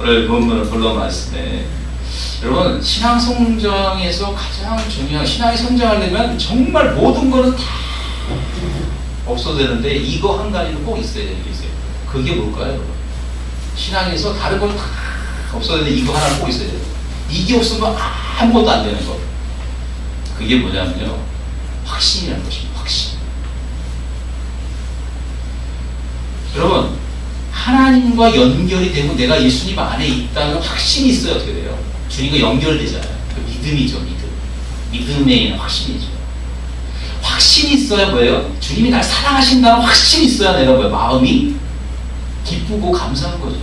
오늘 본문 본론 말씀에 여러분 신앙 성장에서 가장 중요한 신앙이 성장하려면 정말 모든 거는 다 없어도 되는데 이거 한 가지는 꼭 있어야 되는 게 있어요. 그게 뭘까요, 여러분? 신앙에서 다른 건 다 없어야 되는데 이거 하나는 꼭 있어야 돼요. 이게 없으면 아무것도 안 되는 거. 그게 뭐냐면요, 확신이라는 것입니다. 확신. 여러분, 하나님과 연결이 되고 내가 예수님 안에 있다는 확신이 있어야 어떻게 돼요? 주님과 연결되잖아요. 그 믿음이죠, 믿음. 믿음에 있는 확신이죠. 확신이 있어야 뭐예요? 주님이 날 사랑하신다는 확신이 있어야 내가 뭐예요? 마음이 기쁘고 감사한 거죠.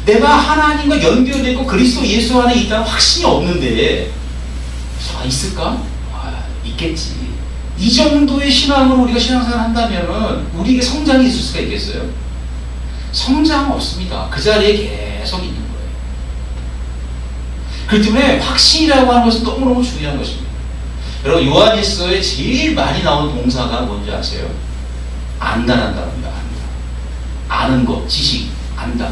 내가 하나님과 연결되고 그리스도 예수 안에 있다는 확신이 없는데 있을까? 있겠지. 이 정도의 신앙으로 우리가 신앙생활을 한다면 우리에게 성장이 있을 수가 있겠어요? 성장은 없습니다. 그 자리에 계속 있는 거예요. 그렇기 때문에 확신이라고 하는 것은 너무너무 중요한 것입니다. 여러분, 요한일서에 제일 많이 나오는 동사가 뭔지 아세요? 안다라는 단어입니다. 안다. 아는 것, 지식, 안다.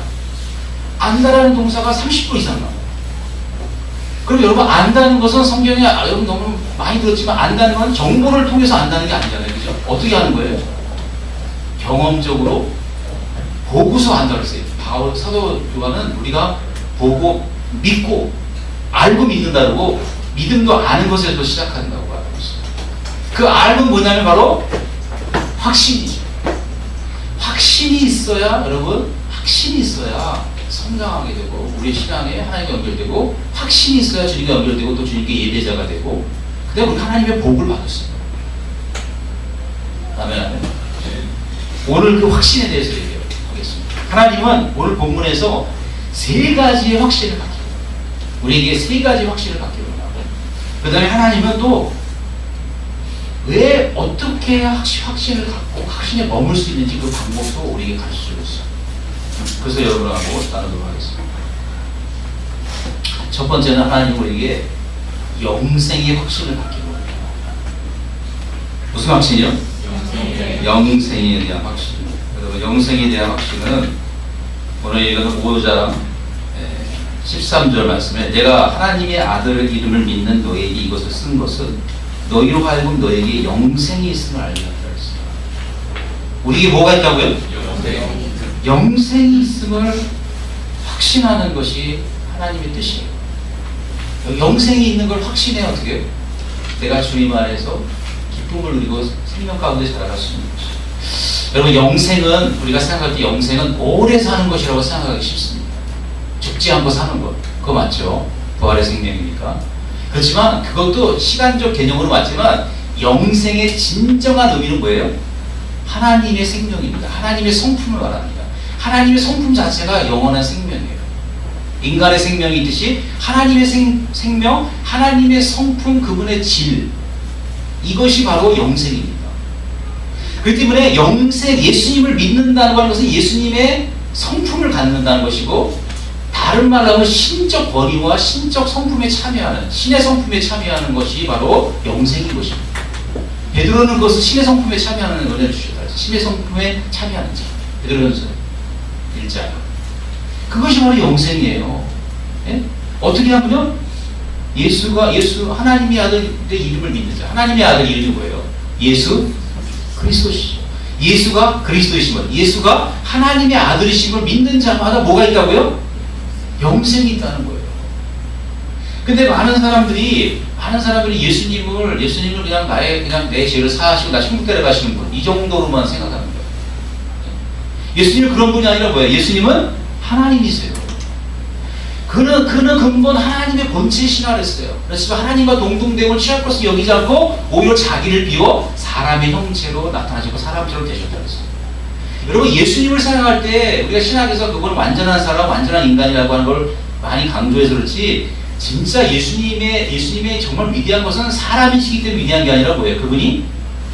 안다라는 동사가 30번 이상 나와요. 그럼 여러분, 안다는 것은 성경에 여러분 너무 많이 들었지만 안다는 건 정보를 통해서 안다는 게 아니잖아요. 그죠? 어떻게 하는 거예요? 경험적으로 보고서 안다고 했어요. 사도 요한은 우리가 보고 믿고 알고 믿는다고, 믿음도 아는 것에서 시작한다고 하고 있어요. 그 알은 뭐냐면 바로 확신이죠. 확신이 있어야, 여러분, 확신이 있어야 성장하게 되고 우리의 신앙에 하나님과 연결되고, 확신이 있어야 주님과 연결되고 또 주님께 예배자가 되고, 그 다음에 우리 하나님의 복을 받았습니다. 아멘. 오늘 그 확신에 대해서 얘기하겠습니다. 하나님은 오늘 본문에서 세 가지의 확신을 갖기로, 우리에게 세 가지 확신을 갖기로 하고, 그 다음에 하나님은 또 왜 어떻게 확신을 갖고 확신에 머물 수 있는지 그 방법도 우리에게 가르쳐주고 있어요. 그래서 여러분하고 나누도록 하겠습니다. 첫 번째는 하나님은 우리에게 영생의 확신을 갖기로 합니다. 무슨 확신이요? 영생에 대한 확신. 여러분, 영생에 대한 확신은 오늘 읽은 5장 13절 말씀에 내가 하나님의 아들 이름을 믿는 너에게 이것을 쓴 것은 너희로 하여금 너에게 영생이 있음을 알게 하라 했습니다. 우리에게 뭐가 있다고요? 영생이 있음을 확신하는 것이 하나님의 뜻이에요. 영생이 있는 걸 확신해 어떻게 해요? 내가 주님 안에서 기쁨을 누리고 생명 가운데 살아갈 수 있는 것이죠. 여러분, 영생은 우리가 생각할 때 영생은 오래 사는 것이라고 생각하기 쉽습니다. 죽지 않고 사는 것, 그거 맞죠? 부활의 생명이니까. 그렇지만 그것도 시간적 개념으로 맞지만 영생의 진정한 의미는 뭐예요? 하나님의 생명입니다. 하나님의 성품을 말합니다. 하나님의 성품 자체가 영원한 생명이에요. 인간의 생명이 있듯이 하나님의 생명, 하나님의 성품, 그분의 질, 이것이 바로 영생입니다. 그렇기 때문에 영생, 예수님을 믿는다는 것은 예수님의 성품을 갖는다는 것이고, 다른 말로 하면 신적 권위와 신적 성품에 참여하는, 신의 성품에 참여하는 것이 바로 영생인 것입니다. 베드로는 그것을 신의 성품에 참여하는 은혜를 주셨다. 신의 성품에 참여하는 자. 베드로전서 1장. 그것이 바로 영생이에요. 예? 어떻게 하면요? 예수, 하나님의 아들의 이름을 믿는 자. 하나님의 아들 이름이 뭐예요? 예수 그리스도시죠. 예수가 그리스도이심을, 예수가 하나님의 아들이심을 믿는 자마다 뭐가 있다고요? 영생이 있다는 거예요. 근데 많은 사람들이 예수님을 그냥 내 죄를 사하시고 나 천국 데려가시는 분, 이 정도로만 생각하는 거예요. 예수님은 그런 분이 아니라 뭐예요? 예수님은 하나님이세요. 그는 근본 하나님의 본체 신화를 했어요. 그래서 하나님과 동등됨을 취할 것을 여기지 않고 오히려 자기를 비워 사람의 형체로 나타나시고 사람처럼 되셨다고 했어요. 여러분, 예수님을 생각할 때 우리가 신학에서 그걸 완전한 사람, 완전한 인간이라고 하는 걸 많이 강조해서 그렇지, 진짜 예수님의 정말 위대한 것은 사람이시기 때문에 위대한 게 아니라 뭐예요? 그분이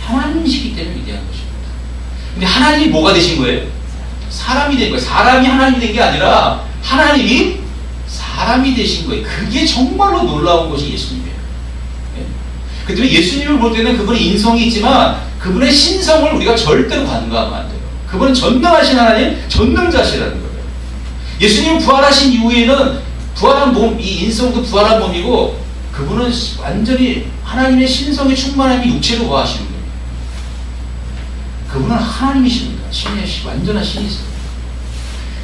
하나님이시기 때문에 위대한 것입니다. 근데 하나님이 뭐가 되신 거예요? 사람이 된 거예요. 사람이 하나님이 된 게 아니라 하나님이 사람이 되신 거예요. 그게 정말로 놀라운 것이 예수님이에요. 그 때문에 예수님을 볼 때는 그분의 인성이 있지만 그분의 신성을 우리가 절대로 간과하면 안 돼요. 그분은 전능하신 하나님, 전능자시라는 거예요. 예수님 부활하신 이후에는 부활한 몸, 이 인성도 부활한 몸이고 그분은 완전히 하나님의 신성의 충만함이 육체로 거하시는 거예요. 그분은 하나님이십니다. 완전한 신이세요.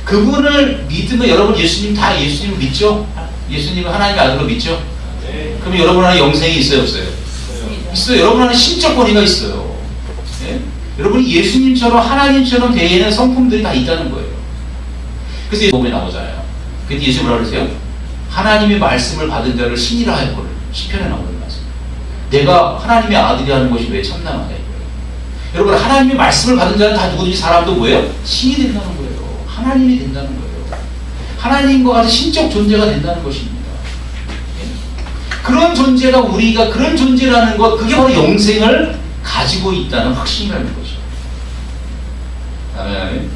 그분을 믿으면 여러분 예수님 다 예수님을 믿죠? 예수님은 하나님의 아들로 믿죠? 네. 그러면 여러분 안에 영생이 있어요, 없어요? 있어요. 여러분 안에 신적 권위가 있어요. 네? 여러분이 예수님처럼 하나님처럼 되는 성품들이 다 있다는 거예요. 그래서 예수님에 나오잖아요. 그때 예수님 뭐라 그러세요? 하나님의 말씀을 받은 자를 신이라 할 거를 시편에 나오는 말씀. 내가 하나님의 아들이 하는 것이 왜 참나하냐. 여러분 하나님의 말씀을 받은 자는 다 누구든지 사람도 뭐예요? 신이 된다는 거예요. 하나님이 된다는 거예요. 하나님과 같은 신적 존재가 된다는 것입니다. 그런 존재가 우리가 그런 존재라는 것, 그게 바로 영생을 가지고 있다는 확신이라는 거죠. 아멘.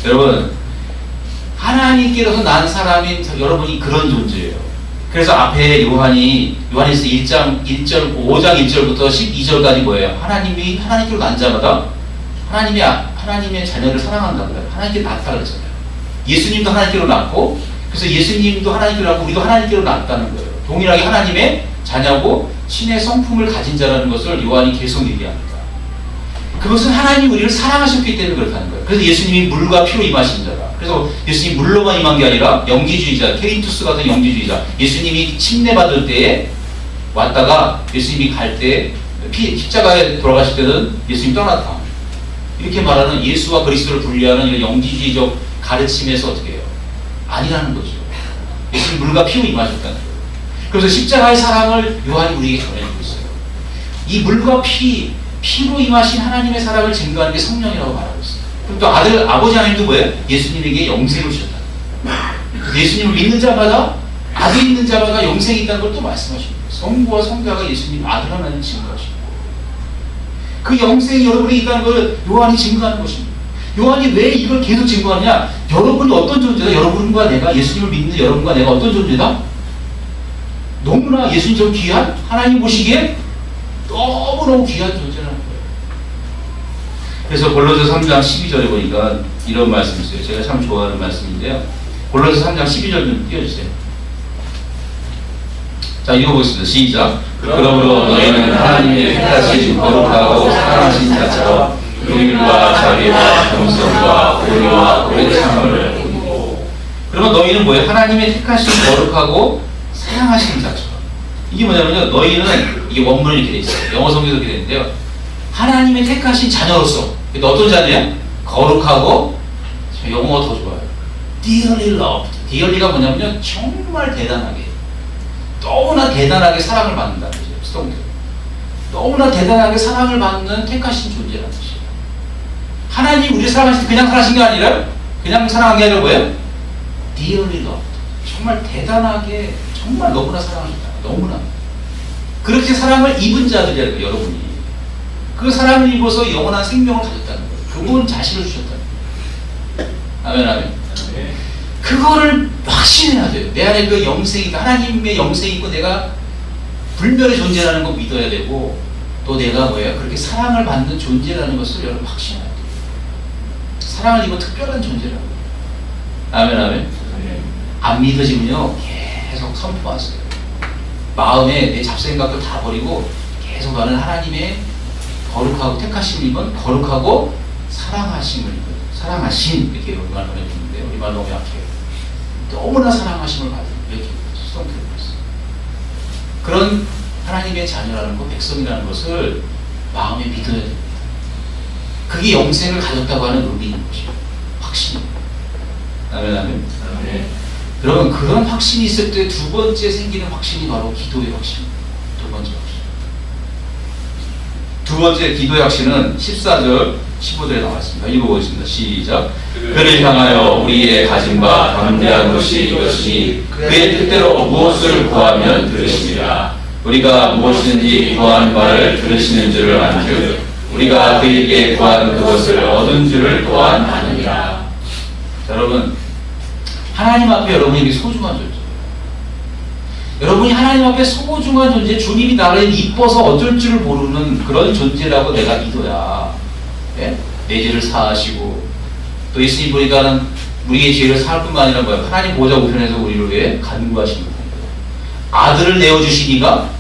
여러분 하나님께로서 난 사람인 여러분이 그런 존재예요. 그래서 앞에 요한에서 5장 1절부터 12절까지 뭐예요? 하나님께로 난 자마다 하나님의 자녀를 사랑한다고 해요. 하나님께 낳았다 그랬잖아요. 예수님도 하나님께로 낳고, 그래서 예수님도 하나님께로 낳고, 우리도 하나님께로 낳았다는 거예요. 동일하게 하나님의 자녀고 신의 성품을 가진 자라는 것을 요한이 계속 얘기합니다. 그것은 하나님이 우리를 사랑하셨기 때문에 그렇다는 거예요. 그래서 예수님이 물과 피로 임하신 자다. 그래서 예수님이 물로만 임한 게 아니라 영지주의자, 케린투스 같은 영지주의자, 예수님이 침례받을 때에 왔다가 예수님이 갈 때 십자가에 돌아가실 때는 예수님이 떠났다. 이렇게 말하는 예수와 그리스도를 분리하는 이런 영지주의적 가르침에서 어떻게 해요? 아니라는 거죠. 예수님 물과 피로 임하셨다는 거예요. 그래서 십자가의 사랑을 요한이 우리에게 전해주고 있어요. 이 물과 피로 임하신 하나님의 사랑을 증거하는 게 성령이라고 말하고 있어요. 그럼 또 아버지 하나님도 뭐예요? 예수님에게 영생을 주셨다. 예수님을 믿는 자마다, 아들 있는 자마다 영생이 있다는 걸 또 말씀하시는 거예요. 성부와 성자가 예수님 아들 하나님 증거하시고, 그 영생이 여러분이 있다는 걸 요한이 증거하는 것입니다. 요한이 왜 이걸 계속 증거하냐? 여러분이 어떤 존재다? 여러분과 내가, 예수님을 믿는 여러분과 내가 어떤 존재다? 너무나 예수님처럼 귀한, 하나님 보시기에 너무너무 귀한 존재라는 거예요. 그래서 골로새 3장 12절에 보니까 이런 말씀이 있어요. 제가 참 좋아하는 말씀인데요. 골로새 3장 12절 좀 띄워주세요. 자, 읽어보겠습니다. 시작. 그러므로 너희는 하나님의 택하신 거룩하고 사랑하신 자처럼 긍휼과 자비와 겸손과 오래와 오래 참음을 보이고. 그러면 너희는 뭐예요? 하나님의 택하신 거룩하고 사랑하신 자처럼. 이게 뭐냐면요, 너희는, 이게 원문이 이렇게 돼 있어요. 영어 성경도 이렇게 되는데요, 하나님의 택하신 자녀로서. 근데 어떤 자녀야? 거룩하고, 영어가 더 좋아요. dearly loved. dearly가 뭐냐면요, 정말 대단하게, 너무나 대단하게 사랑을 받는다는 거죠. 스톤드. 너무나 대단하게 사랑을 받는 택하신 존재라는 것이에요. 하나님 우리를 사랑하실 때 그냥 사랑하신 게 아니라, 그냥 사랑한 게 아니라 뭐예요? dearly loved. 정말 대단하게, 정말 너무나 사랑하셨다. 너무나. 그렇게 사랑을 입은 자들이라는 거예요, 여러분이. 그 사랑을 입어서 영원한 생명을 가졌다는 거예요. 그분 자신을 주셨다는 거예요. 아멘, 아멘. 그거를 확신해야 돼요. 내 안에 그 영생이 있다. 하나님의 영생이 있고 내가 불멸의 존재라는 거 믿어야 되고, 또 내가 뭐예요? 그렇게 사랑을 받는 존재라는 것을 여러분 확신해야 돼요. 사랑을 입은 특별한 존재라고. 아멘, 아멘. 안 믿어지면요, 계속 선포하세요. 마음에 내 잡생각도 다 버리고 계속 나는 하나님의 거룩하고 택하심을 입은 거룩하고 사랑하심을 입은, 사랑하신, 이렇게 우리말 보내주는데 우리말 너무 약해요. 너무나 사랑하심을 받은, 이렇게 수동태로 했어요. 그런 하나님의 자녀라는 것, 백성이라는 것을 마음에 믿어야 됩니다. 그게 영생을 가졌다고 하는 의미인 것이에요. 확신입니다. 아멘, 아멘. 아멘. 여러분, 그런 확신이 있을 때 두 번째 생기는 확신이 바로 기도의 확신입니다. 두 번째 확신. 두 번째 기도의 확신은 14절, 15절에 나와 있습니다. 읽어보겠습니다. 시작. 그를 향하여 우리의 가진 바 담대한 것이 이것이 그의 뜻대로 무엇을 구하면 들으시리라. 우리가 무엇이든지 구하는 바를 들으시는 줄을 안즉 우리가 그에게 구하는 그것을 얻은 줄을 또한 아느니라. 여러분, 하나님 앞에 여러분에게 소중한 존재예요. 여러분이 하나님 앞에 소중한 존재, 주님이 나를 이뻐서 어쩔 줄을 모르는 그런 존재라고 내가 믿어야, 예? 내 죄를 사하시고, 또 예수님 보니까는 우리의 죄를 사할 뿐만 아니라 뭐야? 하나님 보좌 우편에서 우리를 위해 간구하시는 거예요. 아들을 내어주시니가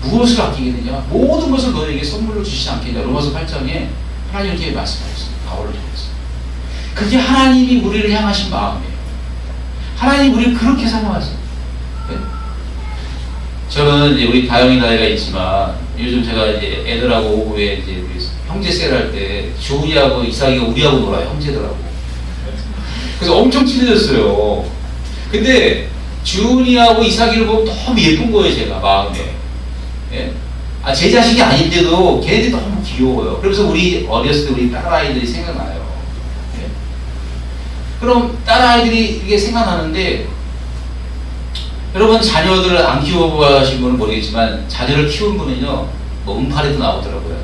무엇을 아끼겠느냐? 모든 것을 너에게 선물로 주시지 않겠냐? 로마서 8장에 하나님 이렇게 말씀하셨어요. 바울을 통해서. 그게 하나님이 우리를 향하신 마음이에요. 하나님 우리를 그렇게 사랑하세요. 네? 저는 이제 우리 다영이 나이가 있지만 요즘 제가 이제 애들하고 오후에 이제 우리 형제 세일 할 때 주훈이하고 이삭이가 우리하고 놀아요. 형제들하고. 그래서 엄청 친해졌어요. 근데 주훈이하고 이삭이를 보면 너무 예쁜 거예요. 제가 마음에. 예? 제 자식이 아닌데도 걔네들이 너무 귀여워요. 그래서 우리 어렸을 때 우리 딸아이들이 생각나요. 예? 그럼 딸아이들이 이게 생각나는데 여러분 자녀들을 안 키워보신 분은 모르겠지만 자녀를 키운 분은요 뭐 음파리도 나오더라고요.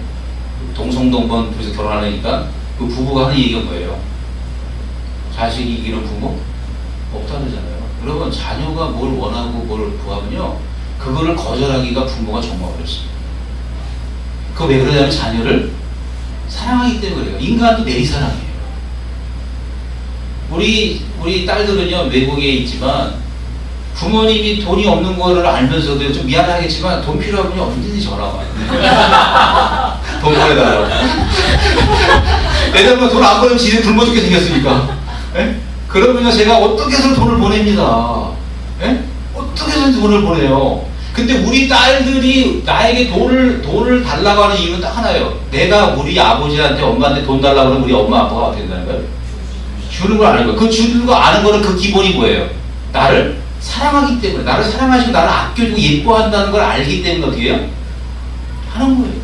동성동본 둘이서 결혼하려니까 그 부부가 하는 얘기가 뭐예요? 자식이 이기는 부모? 없다 그러잖아요. 여러분 자녀가 뭘 원하고 뭘 구하면요 그거를 거절하기가 부모가 정말 어렵습니다. 그거 왜 그러냐면 자녀를 사랑하기 때문에 그래요. 인간도 내리사랑이에요. 우리 딸들은요 외국에 있지만 부모님이 돈이 없는 거를 알면서도 좀 미안하겠지만 돈 필요하면 언제든지 전화 와요. 돈 보내달라고. 왜냐면 돈 안 보내면 지네 굶어 죽게 생겼으니까. 예? 그러면 제가 어떻게 해서 돈을 보냅니다. 예? 어떻게 해서 돈을 보내요. 근데 우리 딸들이 나에게 돈을 달라고 하는 이유는 딱 하나예요. 내가 우리 아버지한테 엄마한테 돈 달라고 하면 우리 엄마 아빠가 어떻게 된다는 거예요? 주는 걸 아는 거예요. 그 주는 거 아는 거는 그 기본이 뭐예요? 나를 사랑하기 때문에, 나를 사랑하시고 나를 아껴주고 예뻐한다는 걸 알기 때문에 어떻게 해요? 하는 거예요.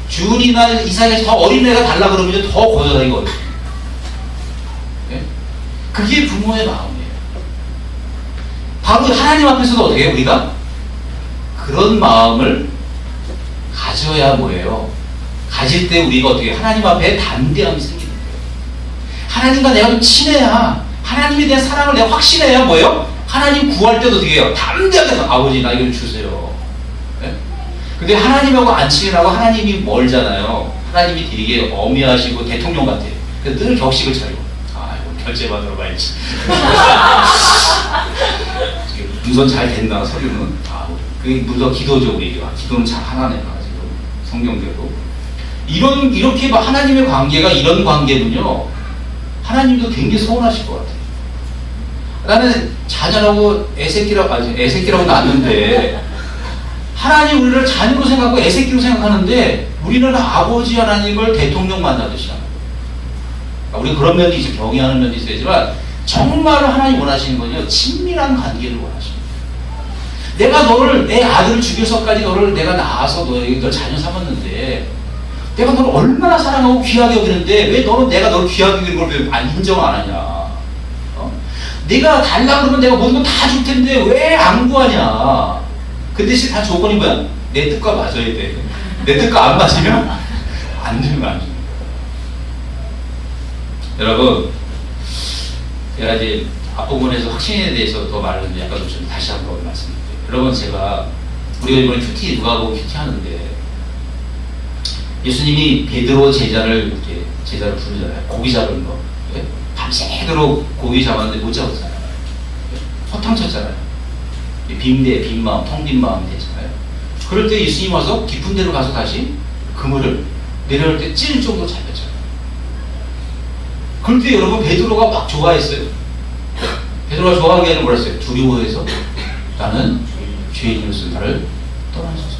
주은이나 이삭이 더 어린 애가 달라 그러면 더 거절하기가 어려워요. 네? 그게 부모의 마음이에요. 바로 하나님 앞에서도 어떻게 해요? 우리가 그런 마음을 가져야 뭐예요? 가질 때 우리가 어떻게 해요? 하나님 앞에 담대함이 생기는 거예요. 하나님과 내가 좀 친해야, 하나님에 대한 사랑을 내가 확신해야 뭐예요? 하나님 구할 때도 어떻게 해요? 담대하게 아버지 나 이거 좀 주세요. 네? 근데 하나님하고 안 친하고 하나님이 멀잖아요. 하나님이 되게 어미하시고 대통령 같아요. 그래서 늘 격식을 차리고 이거 결제 받으러 가야지. 우선 잘 된다 서류는 그게 무더 기도죠. 우리가 기도는 잘 하나네요. 지금 성경대로 이렇게 하나님의 관계가 이런 관계군요. 하나님도 굉장히 서운하실 것 같아요. 나는 자녀라고 애새끼라고 낳았는데 하나님 우리를 자녀로 생각하고 애새끼로 생각하는데 우리는 아버지 하나님을 대통령 만나듯이 하는 거예요. 우리 그런 면이 있어요. 경외하는 면이 있어야지만 정말 하나님 원하시는 건요 친밀한 관계를 원하십니다. 내가 너를 내 아들을 죽여서까지 너를 내가 낳아서 널 자녀 삼았는데 내가 너를 얼마나 사랑하고 귀하게 여기는데 왜 너는 내가 너를 귀하게 여기는 걸 왜 인정을 안 하냐? 네가 달라 그러면 내가 모든 건 다 줄 텐데 왜 안 구하냐? 그 대신 다 조건이 뭐야? 내 뜻과 맞아야 돼. 내 뜻과 안 맞으면 안 주는 거 안 주는 거. 여러분, 제가 이제 앞부분에서 확신에 대해서 더 말을 약간 좀 다시 한번 말씀드릴게요. 여러분, 제가 우리가 이번에 큐티 누가복음 큐티 하는데 예수님이 베드로 제자를 부르잖아요. 고기 잡은 거. 예? 밤새도록 고기 잡았는데 못 잡았잖아요. 허탕 쳤잖아요. 빈 마음, 텅 빈 마음 되잖아요. 그럴 때 예수님 와서 깊은 데로 가서 다시 그물을 내려올 때 찔 정도 잡혔잖아요. 그럴 때 여러분 베드로가 막 좋아했어요. 베드로가 좋아하게 하는 뭐라 했어요? 두려워해서 나는 죄인으로서 나를 떠나소서.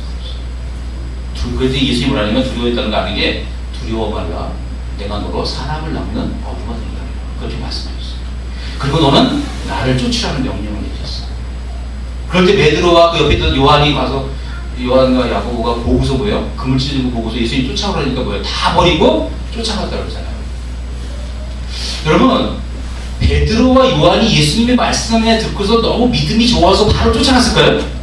그럴 때 예수님이 뭐라냐면 두려워했다는 거 아는 게 두려워 말라. 내가 너로 사람을 낳는 어부가 된다. 그렇게 말씀하셨어요. 그리고 너는 나를 쫓으라는 명령을 내렸어. 그럴 때 베드로와 그 옆에 있던 요한이 가서 요한과 야고보가 보고서 뭐예요? 그물 찢는 거 보고서 예수님 쫓아오라니까 뭐예요? 다 버리고 쫓아갔다 그러잖아요. 여러분 베드로와 요한이 예수님의 말씀에 듣고서 너무 믿음이 좋아서 바로 쫓아갔을까요?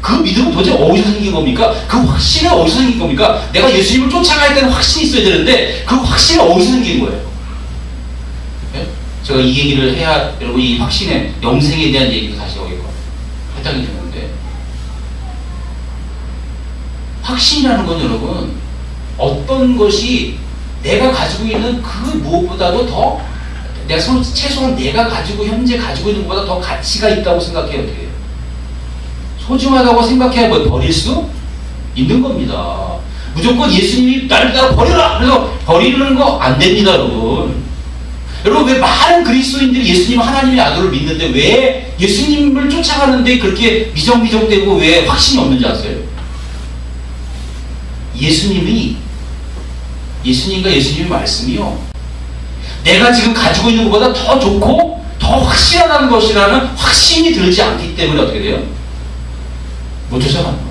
그 믿음은 도대체 어디서 생긴 겁니까? 그 확신이 어디서 생긴 겁니까? 내가 예수님을 쫓아갈 때는 확신이 있어야 되는데 그 확신이 어디서 생긴 거예요? 네? 제가 이 얘기를 해야 여러분 이 확신의 영생에 대한 얘기도 다시 여기고 해당이 되는데 확신이라는 건 여러분 어떤 것이 내가 가지고 있는 그 무엇보다도 더 내가 최소한 내가 가지고 현재 가지고 있는 것보다 더 가치가 있다고 생각해야 돼요. 소중하다고 생각해야 뭐 버릴 수 있는 겁니다. 무조건 예수님이 나를 따라 버려라! 그래서 버리는 거 안 됩니다, 여러분. 여러분, 왜 많은 그리스도인들이 예수님 하나님의 아들을 믿는데 왜 예수님을 쫓아가는데 그렇게 미정미정되고 왜 확신이 없는지 아세요? 예수님과 예수님의 말씀이요, 내가 지금 가지고 있는 것보다 더 좋고 더 확실하다는 것이라는 확신이 들지 않기 때문에 어떻게 돼요? 못 쫓아가는 거예요.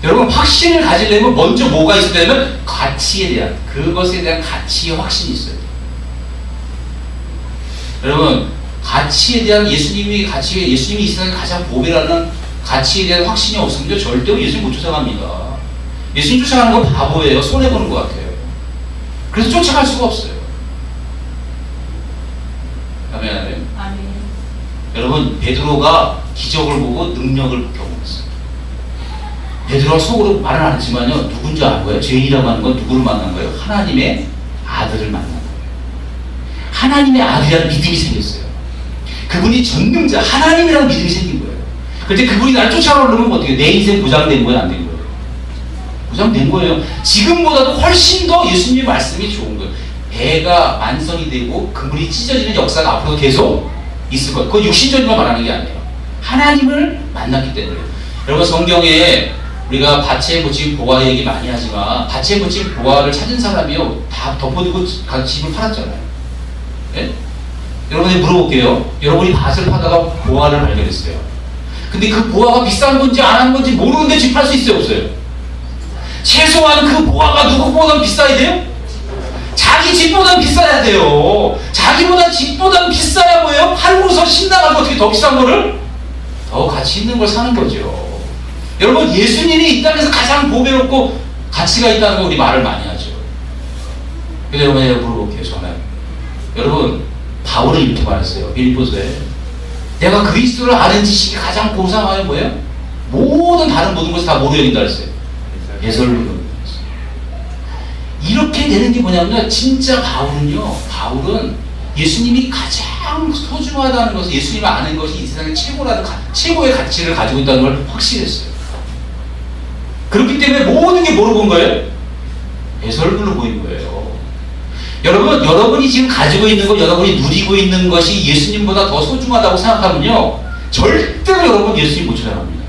여러분, 확신을 가지려면 먼저 뭐가 있어야 되냐면 가치에 대한, 그것에 대한 가치의 확신이 있어야 돼요. 여러분, 가치에 대한 예수님이 이 세상에 가장 보배라는 가치에 대한 확신이 없으면 절대로 예수님 못 쫓아갑니다. 예수님 쫓아가는 건 바보예요. 손해보는 것 같아요. 그래서 쫓아갈 수가 없어요. 아멘. 여러분, 베드로가 기적을 보고 능력을 경험했어요. 베드로가 속으로 말은 안 했지만요, 누군지 알 거예요. 죄인이라고 하는 건 누구를 만난 거예요? 하나님의 아들을 만난 거예요. 하나님의 아들이라는 믿음이 생겼어요. 그분이 전능자, 하나님이라는 믿음이 생긴 거예요. 그런데 그분이 날 쫓아오려면 어떻게, 내 인생 보장된 거예요? 안 된 거예요? 보장된 거예요. 지금보다도 훨씬 더 예수님의 말씀이 좋은 거예요. 배가 완성이 되고 그물이 찢어지는 역사가 앞으로 계속 있을 거예요. 그건 육신적인 걸 말하는 게 아니에요. 하나님을 만났기 때문에. 여러분, 성경에 우리가 밭에 묻힌 보화 얘기 많이 하지만 밭에 묻힌 보화를 찾은 사람이요, 다 덮어두고 집을 팔았잖아요. 예? 여러분이 물어볼게요. 여러분이 밭을 파다가 보화를 발견했어요. 근데 그 보화가 비싼 건지 안 한 건지 모르는데 집 팔 수 있어요, 없어요? 최소한 그 보화가 누구보다 비싸야 돼요? 자기 집보다 비싸야 돼요. 자기보다 집보다 비싸야 뭐예요? 팔고서 신나가지고 어떻게 더 비싼 거를? 더 가치 있는 걸 사는 거죠. 여러분, 예수님이 이 땅에서 가장 보배롭고 가치가 있다는 거 우리 말을 많이 하죠. 근데 여러분에게 물어볼게요, 저는. 여러분, 바울은 이렇게 말했어요. 빌립보서에. 내가 그리스도를 아는 지식이 가장 고상하여 뭐예요? 모든 다른 모든 것을 다 뭐로 여긴다 그랬어요? 예설로 여긴다 그랬어요. 이렇게 되는 게 뭐냐면요, 진짜 바울은 예수님이 가장 소중하다는 것을, 예수님을 아는 것이 이 세상의 최고의 가치를 가지고 있다는 걸 확실했어요. 그렇기 때문에 모든 게 뭐로 본 거예요? 예설로 보인 거예요. 여러분이 지금 가지고 있는 것, 여러분이 누리고 있는 것이 예수님보다 더 소중하다고 생각하면요, 절대로 여러분 예수님 못 쫓아갑니다.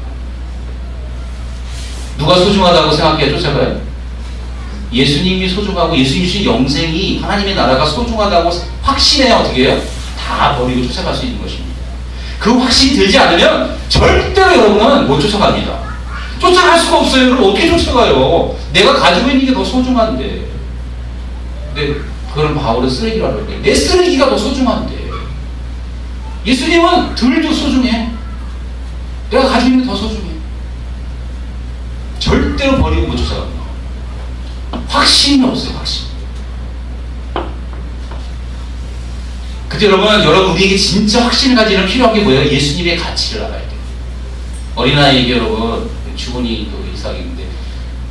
누가 소중하다고 생각해야 쫓아가요? 예수님이 소중하고 예수님 주신 영생이, 하나님의 나라가 소중하다고 확신해야 어떻게 해요? 다 버리고 쫓아갈 수 있는 것입니다. 그 확신이 들지 않으면 절대로 여러분은 못 쫓아갑니다. 쫓아갈 수가 없어요. 그럼 어떻게 쫓아가요? 내가 가지고 있는 게 더 소중한데. 근데 그걸 바울은 쓰레기라고 그래요. 내 쓰레기가 더 소중한데. 예수님은 덜도 소중해. 내가 가지고 있는 게 더 소중해. 절대로 버리고 못 쫓아갑니다. 확신이 없어요, 확신. 근데 여러분, 우리에게 진짜 확신을 가지는 필요한 게 뭐예요? 예수님의 가치를 알아야 돼요. 어린아이에게 여러분, 주은이 또 이삭인데,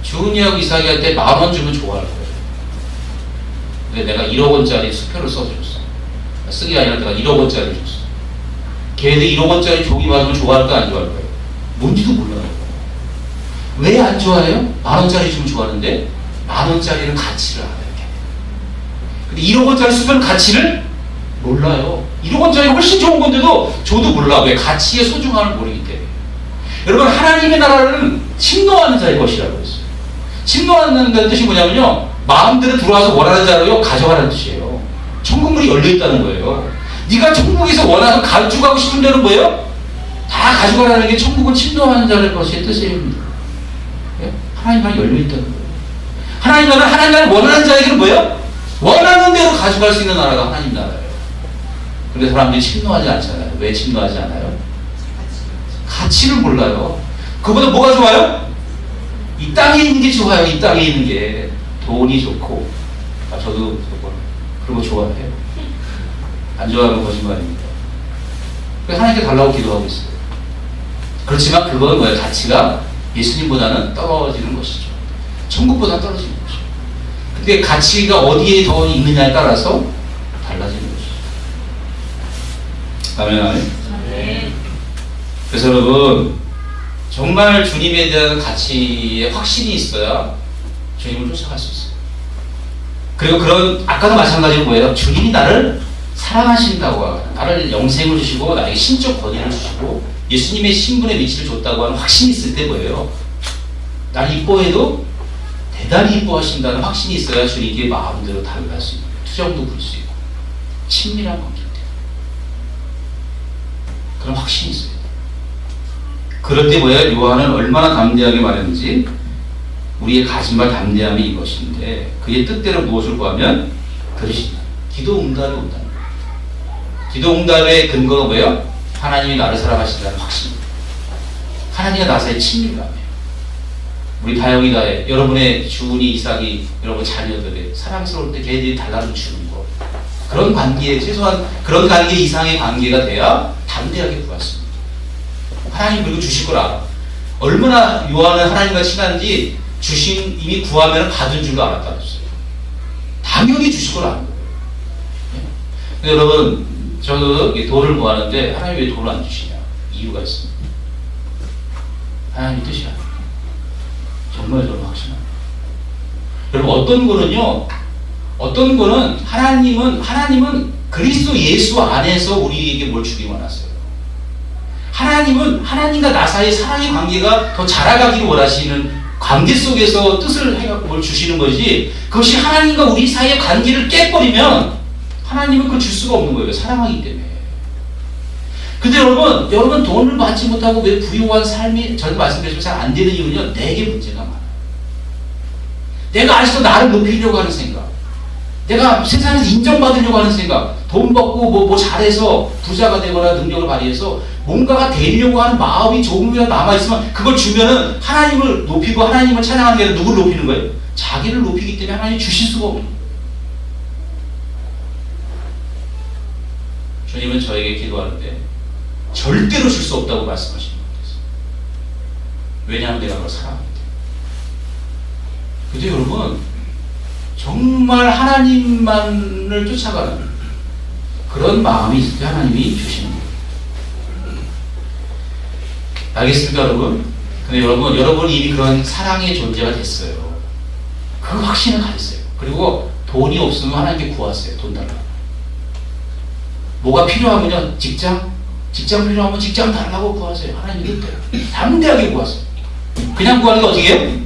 주은이하고 이삭이한테 10,000원 주면 좋아할 거예요. 근데 내가 1억 원짜리 수표를 써줬어. 쓰기 아니라 내가 1억 원짜리 줬어. 걔네들 1억 원짜리 종이 받으면 좋아할까, 안 좋아할까요? 뭔지도 몰라요. 왜 안 좋아해요? 10,000원짜리 주면 좋아하는데 10,000원짜리는 가치를 알아요. 근데 1억 원짜리 수표는 가치를 몰라요. 1억 원짜리 훨씬 좋은 건데도 저도 몰라. 왜? 가치의 소중함을 모르기 때문에. 여러분, 하나님의 나라는 침노하는 자의 것이라고 했어요. 침노하는 뜻이 뭐냐면요, 마음대로 들어와서 원하는 자로 가져가라는 뜻이에요. 천국문이 열려있다는 거예요. 네가 천국에서 원하는 가져가고 싶은 대로 뭐예요? 다 가져가라는 게 천국은 침노하는 자의 것의 뜻입니다. 네? 하나님 나라 열려있다는 거예요. 하나님 나라를 원하는 자에게는 뭐예요? 원하는 대로 가져갈 수 있는 나라가 하나님 나라예요. 근데 사람들이 침노하지 않잖아요. 왜 침노하지 않아요? 가치를 몰라요. 그보다 뭐가 좋아요? 이 땅에 있는 게 좋아요. 이 땅에 있는 게. 돈이 좋고. 저도 그런 거 좋아해요. 안 좋아하면 거짓말입니다. 그래서 하나님께 달라고 기도하고 있어요. 그렇지만 그건 뭐예요? 가치가 예수님보다는 떨어지는 것이죠. 천국보다는 떨어지는 것이죠. 근데 가치가 어디에 더 있느냐에 따라서 달라지는 것이죠. 아멘. 네. 그래서 여러분, 정말 주님에 대한 가치에 확신이 있어야 주님을 쫓아갈 수 있어요. 그리고 그런, 아까도 마찬가지로 뭐예요? 주님이 나를 사랑하신다고 하는, 나를 영생을 주시고 나에게 신적 권위를 주시고 예수님의 신분의 위치를 줬다고 하는 확신이 있을 때 뭐예요? 나를 이뻐해도 대단히 이뻐하신다는 확신이 있어야 주님께 마음대로 다가갈 수 있고 투정도 부릴 수 있고 친밀한 관계가 돼요. 그런 확신이 있어요. 그럴 때 뭐예요? 요한은 얼마나 담대하게 말했는지, 우리의 가진 바 담대함이 이것인데 그의 뜻대로 무엇을 구하면 들으신다. 기도 응답이 온다는 거예요. 기도 응답의 근거가 뭐예요? 하나님이 나를 사랑하신다는 확신입니다. 하나님과 나 사이의 친밀감이에요. 우리 다영이 다혜, 여러분의 주은이, 이삭이, 여러분 자녀들의 사랑스러울 때 걔들이 달라붙 주는 거, 그런 관계에, 최소한 그런 관계 이상의 관계가 돼야 담대하게 구할 수 있습니다. 하나님 그리고 주실 걸 알아. 얼마나 요한은 하나님과 친한지 이미 구하면 받은 줄도 알았다고 했어요. 당연히 주실 걸 아는 거예요. 근데 여러분, 저도 돈을 구하는데 하나님 왜 돈을 안 주시냐? 이유가 있습니다. 하나님의 뜻이 아니에요. 정말 저는 확신합니다. 여러분, 어떤 거는 하나님은 그리스도 예수 안에서 우리에게 뭘 주기 원하세요. 하나님은 하나님과 나 사이의 사랑의 관계가 더 자라가기를 원하시는 관계 속에서 뜻을 해갖고 뭘 주시는 거지, 그것이 하나님과 우리 사이의 관계를 깨버리면 하나님은 그걸 줄 수가 없는 거예요. 사랑하기 때문에. 근데 여러분 돈을 받지 못하고 왜 부유한 삶이, 저도 말씀드렸지만 잘 안 되는 이유는요, 내게 문제가 많아요. 내가 아직도 나를 높이려고 하는 생각, 내가 세상에서 인정받으려고 하는 생각, 돈 받고 뭐 잘해서 부자가 되거나 능력을 발휘해서 뭔가가 되려고 하는 마음이 조금이라도 남아있으면 그걸 주면은 하나님을 높이고 하나님을 찬양하는 게 아니라 누구를 높이는 거예요? 자기를 높이기 때문에 하나님이 주실 수가 없는 거예요. 주님은 저에게 기도하는데 절대로 줄 수 없다고 말씀하시는 것 같아요. 왜냐하면 내가 그걸 사랑하기 때문에. 근데 여러분, 정말 하나님만을 쫓아가는 그런 마음이 있을 때 하나님이 주시는 거예요. 알겠습니까, 여러분? 근데 여러분이 이미 그런 사랑의 존재가 됐어요. 그 확신을 가졌어요. 그리고 돈이 없으면 하나님께 구하세요. 돈 달라고. 뭐가 필요하면요, 직장 필요하면 직장 달라고 구하세요. 하나님 뜻대로. 담대하게 구하세요. 그냥 구하는 게 어떻게 해요?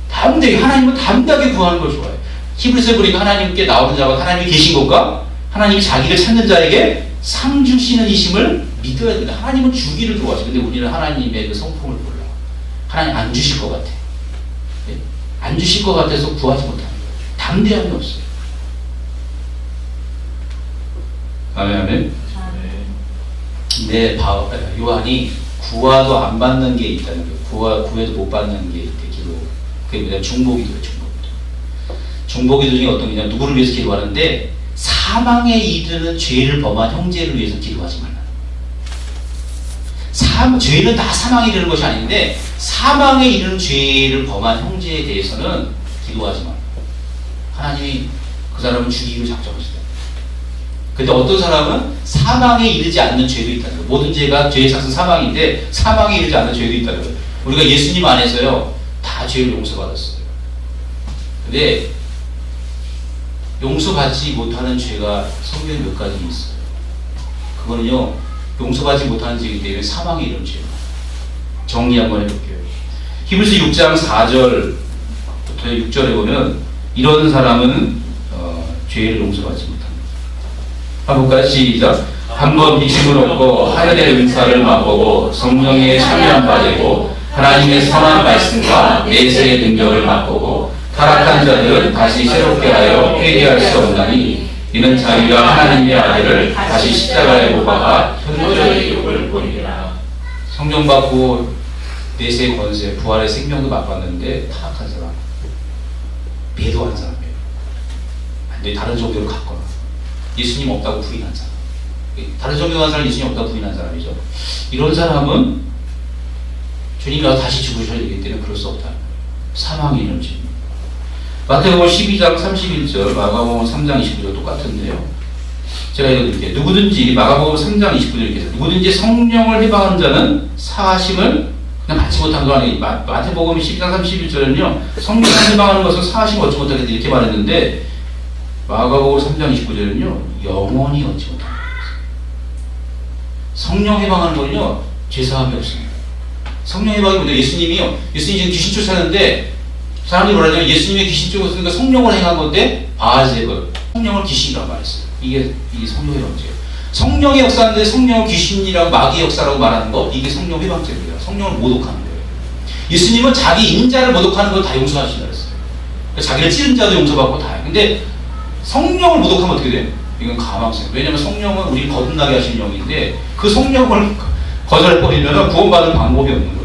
담대하게, 하나님은 담대하게 구하는 걸 좋아해요. 히브리서에 보니까 하나님께 나오는 자가 하나님이 계신 것과 하나님이 자기를 찾는 자에게 상 주시는 이심을 믿어야 된다. 하나님은 주기를 좋아하죠. 근데 우리는 하나님의 그 성품을 몰라. 하나님 안 주실 것 같아. 안 주실 것 같아서 구하지 못하는 거예요. 담대함이 없어요. 아멘. 네, 요한이 구하도 안 받는 게 있다는 거예요. 구해도 못 받는 게 있대, 기도. 그게 뭐냐, 중보기도예요, 중보기도 중에 어떤 거냐, 누구를 위해서 기도하는데, 사망에 이르는 죄를 범한 형제를 위해서 기도하지 말라. 죄는 다 사망에 이르는 것이 아닌데, 사망에 이르는 죄를 범한 형제에 대해서는 기도하지 말라. 하나님이 그 사람을 죽이기로 작정하시다. 근데 어떤 사람은 사망에 이르지 않는 죄도 있다는 거예요. 모든 죄가 죄의 삭은 사망인데 사망에 이르지 않는 죄도 있다는 거예요. 우리가 예수님 안에서요, 다 죄를 용서받았어요. 근데 용서받지 못하는 죄가 성경에 몇 가지 있어요. 그거는요, 용서받지 못하는 죄이기 때문에 사망에 이르는 죄예요. 정리 한번 해볼게요. 히브리서 6장 4절부터 6절에 보면 이런 사람은 죄를 용서받지 못합니다. 한번 시작. 한번 믿음을 얻고 하늘의 은사를 맛보고 성령의 참여한 바 되고 하나님의 선한 말씀과 내세의 능력을 맛보고 타락한 자들은 다시 새롭게 하여 회개할 수 없나니 이는 자기가 하나님의 아들을 다시 십자가에 못 박아 현존의 욕을 보이리라. 성령 받고 내세의 권세, 부활의 생명도 맛봤는데 타락한 사람, 배도한 사람이에요. 근데 다른 종교로 갔거나 예수님 없다고 부인한 사람, 다른 종교 간 사람 예수님 없다고 부인한 사람이죠. 이런 사람은 주님이 다시 죽으셔야 되기 때문에 그럴 수 없다. 사망이 이런 죄입니다. 마태복음 12장 31절, 마가복음 3장 29절 똑같은데요. 제가 읽어드릴게요. 누구든지, 마가복음 3장 29절 이렇게 해서, 누구든지 성령을 해방한 자는 사하심을 그냥 받지 못한 거 아니에요. 마태복음 12장 31절은요, 성령을 해방하는 것은 사하심을 얻지 못하겠다 이렇게 말했는데, 마가복음 3장 29절은요, 영원히 얻지 못합니다. 성령 해방하는 거는요, 죄사함이 없습니다. 성령 해방이 뭐냐? 예수님이 지금 귀신 쫓았는데, 사람들이 뭐라 하냐면, 예수님의 귀신 쫓았으니까 성령을 행한 건데, 바알제불, 성령을 귀신이라고 말했어요. 이게 성령 해방제예요. 성령의 역사인데, 성령을 귀신이라고, 마귀의 역사라고 말하는 거, 이게 성령 해방제예요. 성령을 모독하는 거예요. 예수님은 자기 인자를 모독하는 걸 다 용서하신다 그랬어요. 그러니까 자기를 찌른 자도 용서받고 다 해요. 근데, 성령을 모독하면 어떻게 돼요? 이건 가망성. 왜냐면 성령은 우리 거듭나게 하신 영인데 그 성령을 거절해버리면 구원받을 방법이 없는 거예요.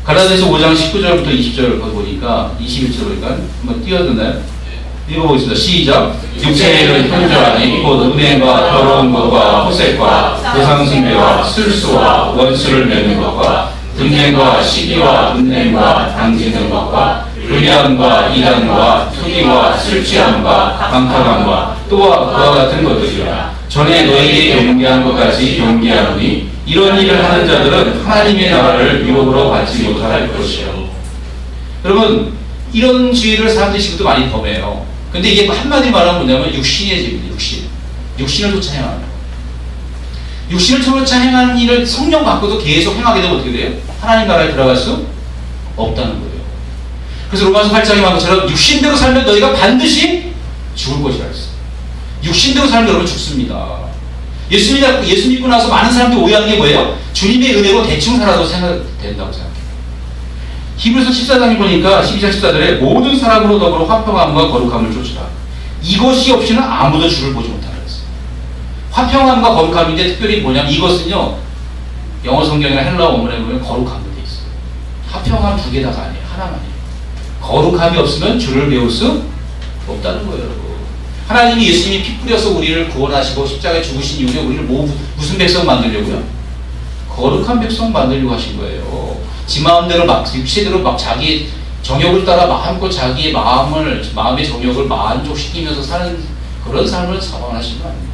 갈라디아서 5장 19절부터 20절 보니까 21절 보니까 한번 띄워드나요? 읽어보겠습니다. 시작. 육체의 현저하니 곧 은혜와 더러운 것과 호색과 대상숭배와 술수와 원수를 맺는 것과 등냄과 시기와 은냄과 당지는 것과 불의함과 이단과 투기와 술취함과 방탕함과 또한 그와 같은 것들이라. 전에 너희에게 용기한 것까지 용기하노니 이런 일을 하는 자들은 하나님의 나라를 유업으로 받지 못할 것이요. 여러분, 이런 죄를 사람들이 지금도 많이 범해요. 근데 이게 한마디로 말하면 뭐냐면 육신의 죄입니다. 육신을 쫓아 행하는 거. 육신을 쫓아 행하는 일을 성령 갖고도 계속 행하게 되면 어떻게 돼요? 하나님 나라에 들어갈 수 없다는 거예요. 그래서 로마서 8장에 말한 것처럼 육신대로 살면 너희가 반드시 죽을 것이라 했어요. 육신대로 살면 여러분 죽습니다. 예수 믿고 나서 많은 사람들이 오해하는 게 뭐예요? 주님의 은혜로 대충 살아도 된다고 생각해요. 히브리서 14장에 보니까 12장 14절에 모든 사람으로 더불어 화평함과 거룩함을 쫓으라. 이것이 없이는 아무도 주를 보지 못하라 했어요. 화평함과 거룩함인데 특별히 뭐냐면 이것은요, 영어 성경이나 헬라어 원문에 보면 거룩함으로 되어 있어요. 화평함 두 개 다가 아니에요. 하나만 해요. 거룩함이 없으면 주를 배울 수 없다는 거예요, 여러분. 하나님이 예수님이 피 뿌려서 우리를 구원하시고 십자가에 죽으신 이후에 우리를 무슨 백성 만들려고요? 거룩한 백성 만들려고 하신 거예요. 지 마음대로 육체대로 자기 정욕을 따라 마음껏 자기의 마음의 정욕을 만족시키면서 사는 그런 삶을 사방하신 거 아닙니다.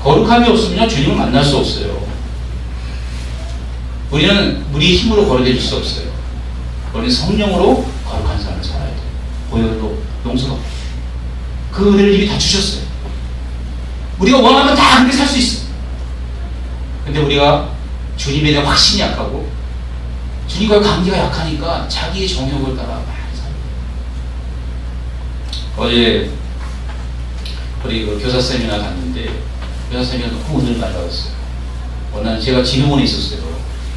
거룩함이 없으면 주님을 만날 수 없어요. 우리는 우리 힘으로 거룩해질 수 없어요. 우리는 성령으로 거룩한 삶을 살아야 돼요. 보혈로 용서가 없어요. 그 은혜를 이미 다 주셨어요. 우리가 원하면 다 그렇게 살 수 있어요. 근데 우리가 주님에 대한 확신이 약하고 주님과의 관계가 약하니까 자기의 정욕을 따라 많이 살아요. 어제 우리 교사 세미나 갔는데 교사 세미나 너무 은혜를 많이 받았어요. 워낙 제가 진흥원에 있었어요.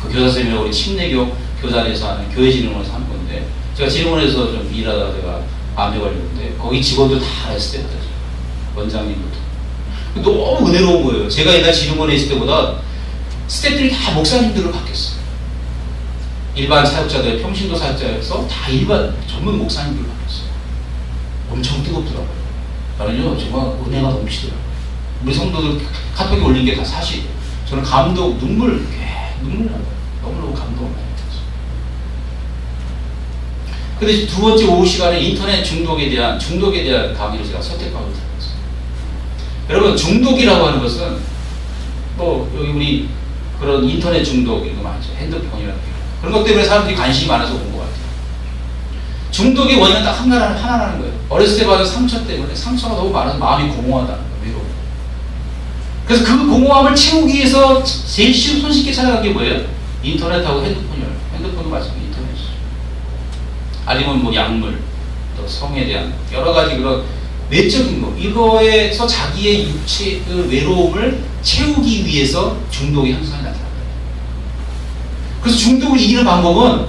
그 교사 세미나 우리 침례교 교단에서 하는 교회 진흥원에서 한 건데 제가 진흥원에서 좀 일하다가 제가 암에 걸렸는데 거기 직원들 다 했을 때부터 원장님부터 너무 은혜로운 거예요. 제가 옛날 진흥원에 있을 때보다 스태프들이 다 목사님들로 바뀌었어요. 일반 사역자들, 평신도 사역자에서 다 일반 전문 목사님들로 바뀌었어요. 엄청 뜨겁더라고요. 나는요 정말 은혜가 넘치더라고요. 우리 성도들 카톡에 올린 게 다 사실이에요. 저는 눈물 나요. 너무너무 감동을 많이 받았어요. 근데 두 번째 오후 시간에 인터넷 중독에 대한 강의를 제가 선택하고 들었어요. 여러분, 중독이라고 하는 것은 뭐 여기 우리 그런 인터넷 중독 이런 거 많죠. 핸드폰이라든가 그런 것 때문에 사람들이 관심이 많아서 온 것 같아요. 중독의 원인은 딱 하나라는 거예요. 어렸을 때 받은 상처 때문에 상처가 너무 많아서 마음이 공허하다는 거예요. 외로워. 그래서 그 공허함을 채우기 위해서 제일 손쉽게 찾아간 게 뭐예요? 인터넷하고 핸드폰이에요. 핸드폰도 마찬가지 인터넷이죠. 아니면 뭐 약물, 또 성에 대한 여러 가지 그런 외적인 거, 이거에서 자기의 육체 그 외로움을 채우기 위해서 중독의 현상이 나타납니다. 그래서 중독을 이기는 방법은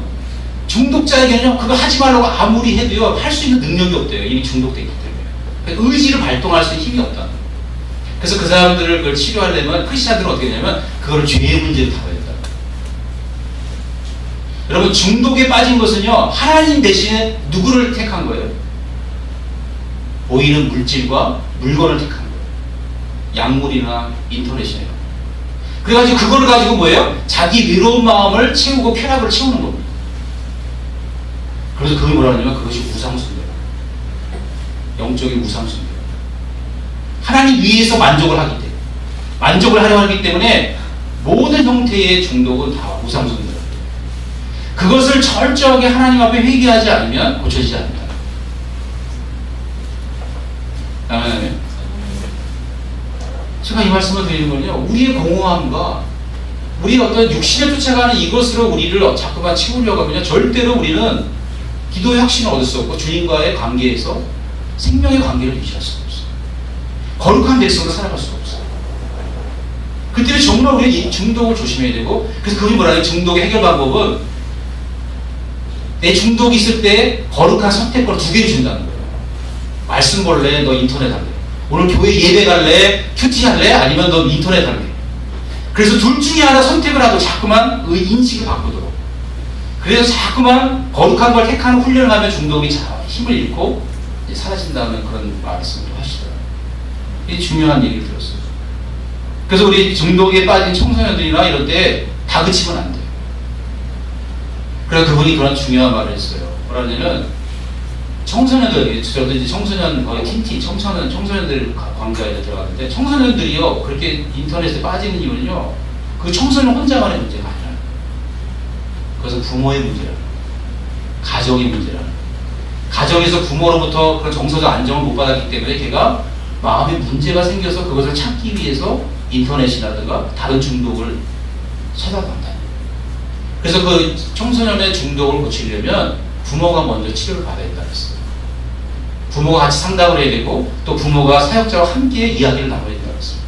중독자에게는 그거 하지 말라고 아무리 해도요 할 수 있는 능력이 없대요. 이미 중독되기 때문에. 그러니까 의지를 발동할 수 있는 힘이 없다는 거예요. 그래서 그 사람들을 그걸 치료하려면 크리스찬들은 어떻게 되냐면 그거를 죄의 문제로 다뤄야 된다. 여러분, 중독에 빠진 것은요 하나님 대신에 누구를 택한 거예요? 보이는 물질과 물건을 택한 거예요. 약물이나 인터넷이에요. 그래가지고 그걸 가지고 뭐예요? 자기 외로운 마음을 채우고 쾌락을 채우는 겁니다. 그래서 그게 뭐라 하냐면 그것이 우상숭배. 영적인 우상숭배. 하나님 위에서 만족을 하기 때문에, 만족을 하려 하기 때문에 모든 형태의 중독은 다 우상숭배다. 그것을 철저하게 하나님 앞에 회개하지 않으면 고쳐지지 않는다. 아멘. 제가 이 말씀을 드리는 건요, 우리의 공허함과 우리의 어떤 육신에 쫓아가는 이것으로 우리를 자꾸만 치우려고 하면 절대로 우리는 기도의 확신을 얻을 수 없고 주님과의 관계에서 생명의 관계를 유지할 수가 없어요. 거룩한 백성으로 살아갈 수가 없어요. 그 때문에 정말 우리는 이 중독을 조심해야 되고, 그래서 그분이 뭐라는 중독의 해결 방법은 내 중독이 있을 때 거룩한 선택권을 2개를 준다는 거예요. 말씀 볼래? 너 인터넷 할래? 오늘 교회 예배 갈래? 큐티 할래? 아니면 너 인터넷 할래? 그래서 둘 중에 하나 선택을 하고 자꾸만 인식을 바꾸도록. 그래서 자꾸만 거룩한 걸 택하는 훈련을 하면 중독이 힘을 잃고 사라진다는 그런 말씀을 하시더라고요. 이게 중요한 얘기를 들었어요. 그래서 우리 중독에 빠진 청소년들이나 이럴 때 다그치면 안 돼요. 그래서 그분이 그런 중요한 말을 했어요. 뭐라 하냐면, 청소년들, 저도 이제 청소년, 거의 틴티, 청소년들 광자에 들어갔는데, 청소년들이요, 그렇게 인터넷에 빠지는 이유는요, 그 청소년 혼자만의 문제가 아니라, 그것은 부모의 문제라, 가정의 문제라. 가정에서 부모로부터 그런 정서적 안정을 못 받았기 때문에 걔가 마음에 문제가 생겨서 그것을 찾기 위해서 인터넷이라든가 다른 중독을 찾아간다. 그래서 그 청소년의 중독을 고치려면 부모가 먼저 치료를 받아야 된다 했어요. 부모가 같이 상담을 해야 되고, 또 부모가 사역자와 함께 이야기를 나눠야 된다 했어요.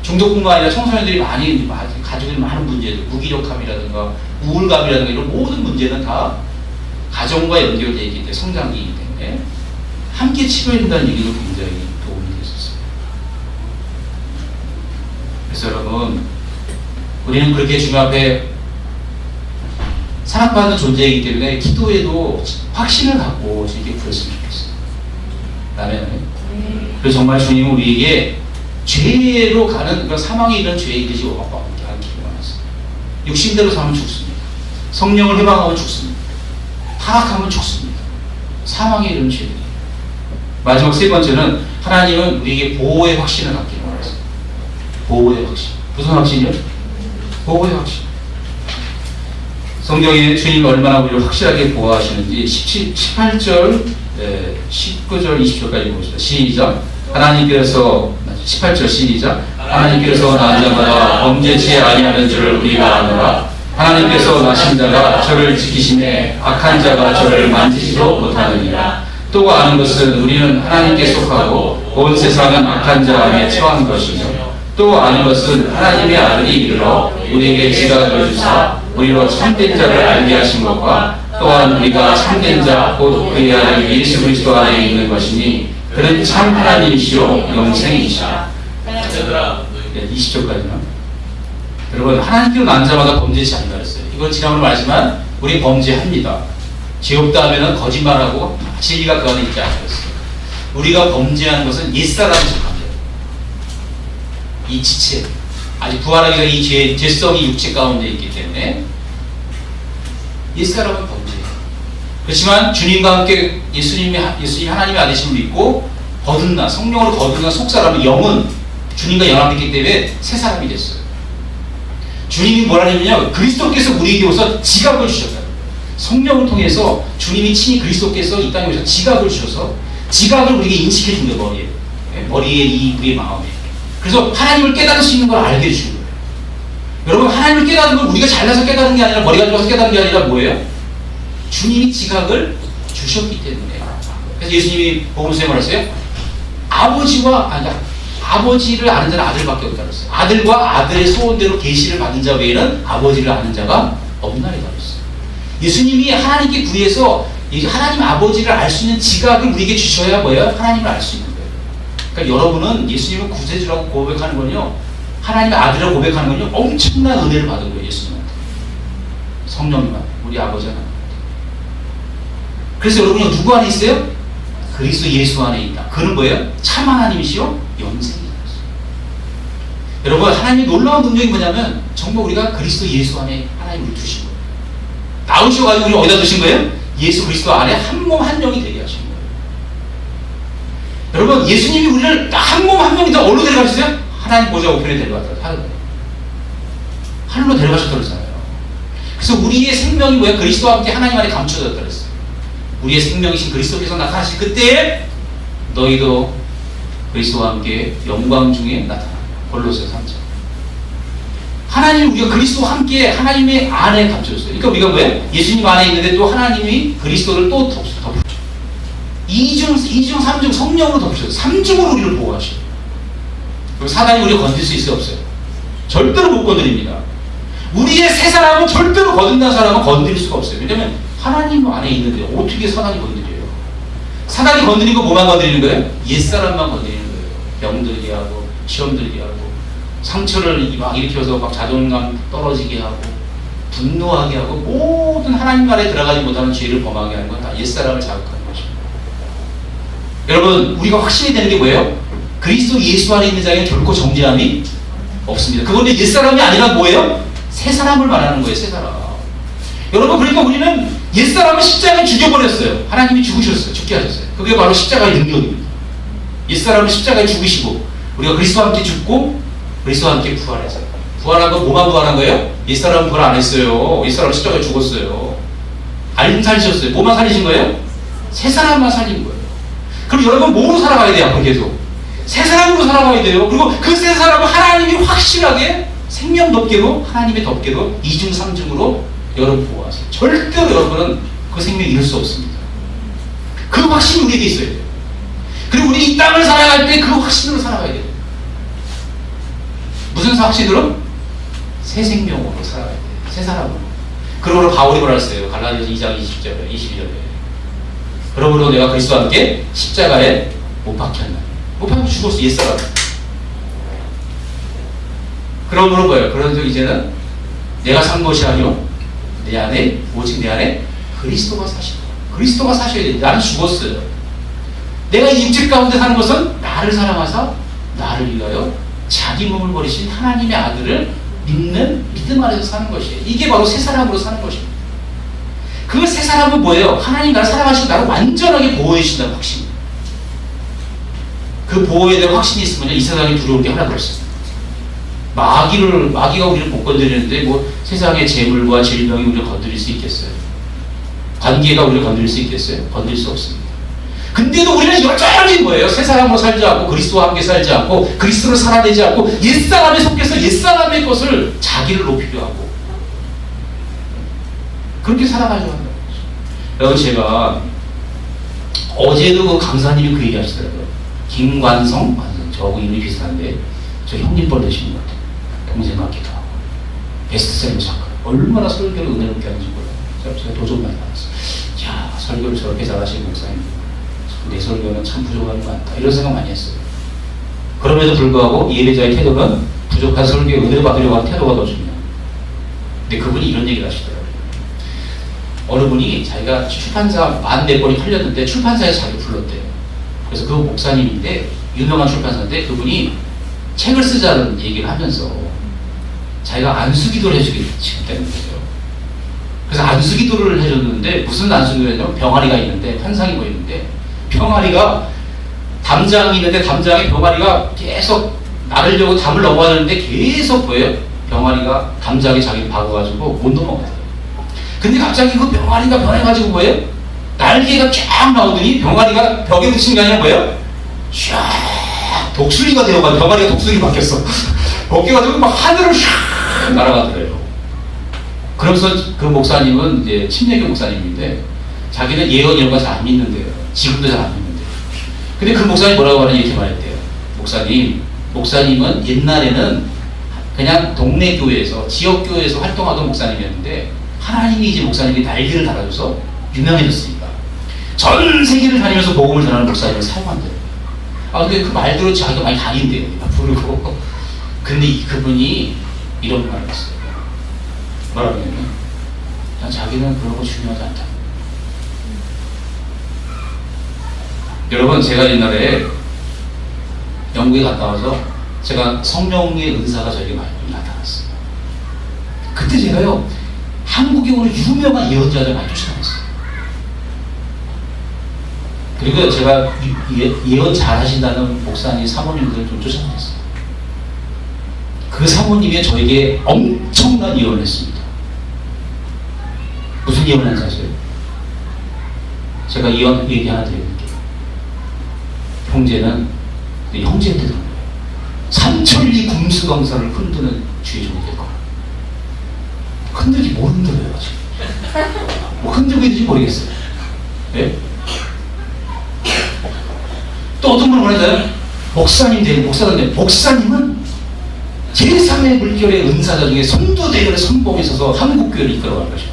중독뿐만 아니라 청소년들이 많이 가지고 있는 많은 문제들, 무기력함이라든가 우울감이라든가 이런 모든 문제는 다 가정과 연결되어 있기 때문에, 성장기이기 때문에 함께 치료해야 된다는 얘기도 굉장히 도움이 됐었어요. 그래서 여러분, 우리는 그렇게 주님 앞에 사랑받는 존재이기 때문에 기도에도 확신을 갖고 주님께 구했으면 좋겠어요. 아멘. 그래서 정말 주님은 우리에게 죄로 가는 그런 사망에 이른 죄의 이르지 않기를 원하세요. 육신대로 살면 죽습니다. 성령을 회방하면 죽습니다. 타락하면 죽습니다. 사망에 이른 죄들이. 마지막 3번째는 하나님은 우리에게 보호의 확신을 갖기를 원하세요. 보호의 확신. 무슨 확신이요? 보호의 확신. 성경에 주님이 얼마나 우리를 확실하게 보호하시는지 18절, 19절, 20절까지 보시죠. 시작. 하나님께서 18절 시작. 하나님께서 난 자마다 범죄치 아니하는 줄을 우리가 아노라. 하나님께서 나신 자가 저를 지키시매 악한 자가 저를 만지지도 못하느니라. 또 아는 것은 우리는 하나님께 속하고 온 세상은 악한 자함에 처한 것이며, 또 아는 것은 하나님의 아들이 이르러 우리에게 지각을 주사 우리로 참된 자를 알게 하신 것과, 또한 우리가 참된 자 곧 그의 아들 예수 그리스도 안에 있는 것이니 그는 참 하나님이시요 영생이시라. 20절까지는 여러분, 하나님께로 난 자마다 범죄치 않는다 그랬어요. 이건 지난번에 말했지만 우리 범죄합니다. 죄 없다 하면은 거짓말하고 진리가 그 안에 있지 않다 그랬어요. 우리가 범죄하는 것은 옛사람이 속합니다. 이 지체, 아직 부활하기 전에 이 죄성이 육체 가운데 있기 때문에 옛사람은 범죄예요. 그렇지만 주님과 함께 예수님 하나님의 아들이심을 믿고 거듭나, 성령으로 거듭나 속사람은 영은 주님과 연합했기 때문에 새 사람이 됐어요. 주님이 뭐라냐면요, 그리스도께서 우리에게 오셔서 지각을 주셨다. 성령을 통해서 주님이 친히 그리스도께서 이 땅에 오셔서 지각을 주셔서 지각을 우리에게 인식해 준 거예요. 머리에 우리의 마음에. 그래서 하나님을 깨달을 수 있는 걸 알게 해주는 거예요. 여러분, 하나님을 깨달은 건 우리가 잘나서 깨달은 게 아니라, 머리가 좋아서 깨달은 게 아니라 뭐예요? 주님이 지각을 주셨기 때문에. 그래서 예수님이 복음서에 말했어요. 아버지를 아는 자는 아들밖에 없다 그랬어요. 아들과 아들의 소원대로 계시를 받은 자 외에는 아버지를 아는 자가 없나이다 그랬어요. 예수님이 하나님께 구해서 하나님 아버지를 알 수 있는 지각을 우리에게 주셔야 뭐예요? 하나님을 알 수 있는 거예요. 그러니까 여러분은 예수님을 구세주라고 고백하는 건요, 하나님의 아들이라고 고백하는 건요, 엄청난 은혜를 받은 거예요. 예수님한테. 성령님한테, 우리 아버지 하나님한테. 그래서 여러분이 누구 안에 있어요? 그리스도 예수 안에 있다. 그는 뭐예요? 참 하나님이시요 영생이다. 여러분, 하나님의 놀라운 능력이 뭐냐면 정말 우리가 그리스도 예수 안에 하나님을 두신 거예요. 나오셔가지고 우리 어디다 두신 거예요? 예수 그리스도 안에 한 몸 한 영이 되게 하신 거예요. 여러분, 예수님이 우리를 한 몸 한 명이 다 어디로 데려가셨어요? 하나님 보좌 우편에 데려갔다. 하늘로 데려가셨다고 그러잖아요. 그래서 우리의 생명이 뭐야? 그리스도와 함께 하나님 안에 감춰졌다 그랬어요. 우리의 생명이신 그리스도께서 나타나실 그때에 너희도 그리스도와 함께 영광 중에 나타나. 골로새 3장. 하나님, 우리가 그리스도와 함께 하나님의 안에 감춰졌어요. 그러니까 우리가 뭐예요? 예수님 안에 있는데 또 하나님이 그리스도를 또 덮으셔. 이중, 삼중 성령으로 덮으셔요. 삼중으로 우리를 보호하셔요. 그리고 사단이 우리를 건들 수 있어요, 없어요? 절대로 못 건드립니다. 우리의 새 사람은 절대로 거듭난 사람은 건드릴 수가 없어요. 왜냐면 하나님 안에 있는데 어떻게 사단이 건드려요? 사단이 건드리는 거 뭐만 건드리는 거예요? 옛사람만 건드리는 거예요. 병들게 하고 시험 들게 하고 상처를 막 일으켜서 막 자존감 떨어지게 하고 분노하게 하고 모든 하나님 안에 들어가지 못하는 죄를 범하게 하는 건 다 옛사람을 자극하는 것입니다. 여러분, 우리가 확신이 되는 게 뭐예요? 그리스도 예수 안에 있는 자에는 결코 정죄함이 없습니다. 그건 옛사람이 아니라 뭐예요? 새 사람을 말하는 거예요. 새 사람. 여러분, 그러니까 우리는 옛사람을 십자가에 죽여버렸어요. 하나님이 죽으셨어요. 죽게 하셨어요. 그게 바로 십자가의 능력입니다. 옛사람을 십자가에 죽이시고 우리가 그리스도와 함께 죽고 그리스도와 함께 부활했어요. 부활한 건 뭐만 부활한 거예요? 옛사람은 부활 안 했어요. 옛사람은 십자가에 죽었어요. 안 살리셨어요. 뭐만 살리신 거예요? 새 사람만 살린 거예요. 그럼 여러분 뭐로 살아가야 돼요? 앞으로 계속 새 사람으로 살아가야 돼요. 그리고 그 새 사람은 하나님이 확실하게 생명 덮개로, 하나님의 덮개로 이중 삼중으로 여러분 보호하세요. 절대로 여러분은 그 생명 잃을 수 없습니다. 그 확신이 우리에게 있어야 돼요. 그리고 우리 이 땅을 살아갈 때 그 확신으로 살아가야 돼요. 무슨 확신으로? 새 생명으로 살아가야 돼요. 새 사람으로. 그러므로 바울이 뭐라 했어요? 갈라디아서 2장 22절에 그러므로 내가 그리스도와 함께 십자가에 못 박혔나. 못 박혀 죽었어. 옛사람. 그러므로 뭐예요? 그래서 이제는 내가 산 것이 아니요 내 안에, 오직 내 안에 그리스도가 사시다. 그리스도가 사셔야 돼. 나는 죽었어요. 내가 이 육체 가운데 사는 것은 나를 사랑하사 나를 위하여 자기 몸을 버리신 하나님의 아들을 믿는 믿음 안에서 사는 것이에요. 이게 바로 새 사람으로 사는 것입니다. 그 새 사람은 뭐예요? 하나님 나를 사랑하시고 나를 완전하게 보호해 주신다는 확신입니다. 그 보호에 대한 확신이 있으면 이 세상에 두려울 게 하나도 없습니다. 마귀가 우리를 못 건드리는데 뭐 세상의 재물과 질병이 우리를 건드릴 수 있겠어요? 관계가 우리를 건드릴 수 있겠어요? 건드릴 수 없습니다. 근데도 우리는 여전히 뭐예요? 새 사람으로 살지 않고 그리스도와 함께 살지 않고 그리스도를 살아내지 않고 옛사람에 속해서 옛사람의 것을 자기를 높이려 하고 그렇게 살아가려고 한다는 거죠. 여러분, 제가 어제도 그 강사님이 그 얘기 하시더라고요. 김관성, 저하고 이름이 비슷한데 저 형님 뻘 되시는 것 같아요. 동생 같기도 하고 베스트셀러 작가. 얼마나 설교를 은혜롭게 하는지 몰라요. 제가 도전 많이 받았어요. 야, 설교를 저렇게 잘하시는 목사님, 내 설교는 참 부족한 것 같다. 이런 생각 많이 했어요. 그럼에도 불구하고 예배자의 태도는 부족한 설교에 은혜를 받으려고 하는 태도가 더 중요해요. 근데 그분이 이런 얘기를 하시더라고요. 어느 분이 자기가 출판사 44권이 팔렸는데 출판사에서 자기 불렀대요. 그래서 그 목사님인데 유명한 출판사인데 그분이 책을 쓰자는 얘기를 하면서 자기가 안수기도를 해주겠다는 거죠. 그래서 안수기도를 해줬는데 무슨 안수기도를 했냐면 병아리가 있는데 환상이 보이는데 병아리가 담장이 있는데 담장에 병아리가 계속 나르려고 담을 넘어가는데 계속 보여요. 병아리가 담장에 자기를 박아가지고 못 넘어가요. 근데 갑자기 그 병아리가 변해가지고 뭐예요? 날개가 쫙 나오더니 병아리가 벽에 붙인 게 아니라 뭐예요? 쫙 독수리가 되어가지고 병아리가 독수리 바뀌었어. 벗겨가지고 막 하늘을 샥 날아가더래요. 그러면서 그 목사님은 이제 침례교 목사님인데 자기는 예언 이런 거 잘 안 믿는데요. 지금도 잘 안 믿는데요. 근데 그 목사님 뭐라고 하는지 이렇게 말했대요. 목사님은 옛날에는 그냥 동네 교회에서 지역 교회에서 활동하던 목사님이었는데 하나님이 이제 목사님이 날개를 달아줘서 유명해졌으니까 전 세계를 다니면서 복음을 전하는 목사님을 사용한대요. 근데 그 말대로 자기가 많이 다닌대요. 부르고. 근데 그분이 이런 말을 했어요. 뭐라고 하냐면 자기는 그런 거 중요하지 않다. 여러분, 제가 옛날에 영국에 갔다 와서 제가 성령의 은사가 저에게 많이 나타났어요. 그때 제가요 한국에 오는 유명한 예언자들 많이 쫓아다녔어요. 그리고 제가 예언 잘 하신다는 목사님, 사모님들 좀 쫓아냈어요. 그 사모님이 저에게 엄청난 예언을 했습니다. 무슨 예언을 하는지 아세요? 제가 예언 얘기 하나 드려볼게요. 형제는, 형제한테 들은 거예요. 삼천리 금수강사를 흔드는 주의 종이 될 거예요. 흔들기 뭐 흔들어요, 지금? 뭐 흔들고 있는지 모르겠어요. 네? 또 어떤 분을 보내잖아요. 목사님은 제3의 물결의 은사자 중에 선도대열의 선봉에 있어서 한국교회를 이끌어갈 것이죠.